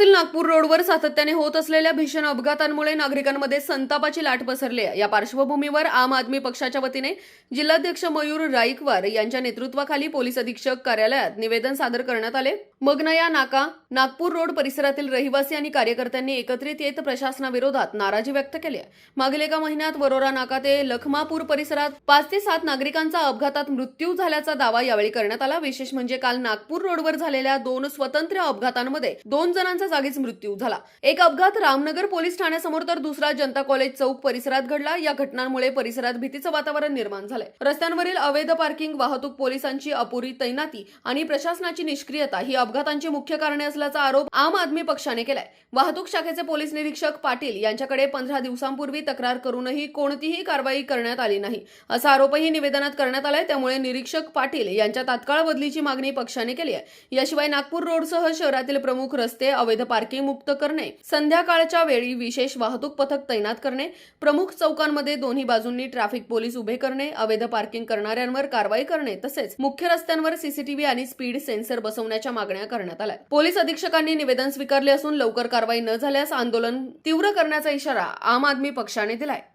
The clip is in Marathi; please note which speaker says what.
Speaker 1: शहरातील नागपूर रोडवर सातत्याने होत असलेल्या भीषण अपघातांमुळे नागरिकांमध्ये संतापाची लाट पसरली आहे। या पार्श्वभूमीवर आम आदमी पक्षाच्या वतीने जिल्हाध्यक्ष मयूर राईकवार यांच्या नेतृत्वाखाली पोलीस अधीक्षक कार्यालयात निवेदन सादर करण्यात आले। मगनया नाका नागपूर रोड परिसरातील रहिवासी आणि कार्यकर्त्यांनी एकत्रित येत प्रशासनाविरोधात नाराजी व्यक्त केली आहे। मागील एका महिन्यात वरोरा नाका ते लखमापूर परिसरात 5 ते 7 नागरिकांचा अपघातात मृत्यू झाल्याचा दावा यावेळी करण्यात आला। विशेष म्हणजे काल नागपूर रोडवर झालेल्या 2 स्वतंत्र अपघातांमध्ये 2 जणांचा जागीच मृत्यू झाला। एक अपघात रामनगर पोलीस ठाण्यासमोर तर दुसरा जनता कॉलेज चौक परिसरात घडला। या घटनांमुळे परिसरात भीतीचं वातावरण निर्माण झालंय। रस्त्यांवरील अवैध पार्किंग, वाहतूक पोलिसांची अपुरी तैनाती आणि प्रशासनाची निष्क्रियता ही अपघातांची मुख्य कारणे असल्याचा आरोप आम आदमी पक्षाने केलाय। वाहतूक शाखेचे पोलीस निरीक्षक पाटील यांच्याकडे 15 दिवसांपूर्वी तक्रार करूनही कोणतीही कारवाई करण्यात आली नाही असा आरोपही निवेदनात करण्यात आलाय। त्यामुळे निरीक्षक पाटील यांच्या तात्काळ बदलीची मागणी पक्षाने केली आहे। याशिवाय नागपूर रोडसह शहरातील प्रमुख रस्ते अवैध पार्किंग मुक्त करणे, संध्याकाळच्या वेळी विशेष वाहतूक पथक तैनात करणे, प्रमुख चौकांमध्ये दोन्ही बाजूंनी ट्रॅफिक पोलीस उभे करणे, अवैध पार्किंग करणाऱ्यांवर कारवाई करणे तसेच मुख्य रस्त्यांवर सीसीटीव्ही आणि स्पीड सेन्सर बसवण्याच्या मागण्या करण्यात आल्या। पोलीस अधीक्षकांनी निवेदन स्वीकारले असून लवकर कारवाई न झाल्यास आंदोलन तीव्र करण्याचा इशारा आम आदमी पक्षाने दिलाय।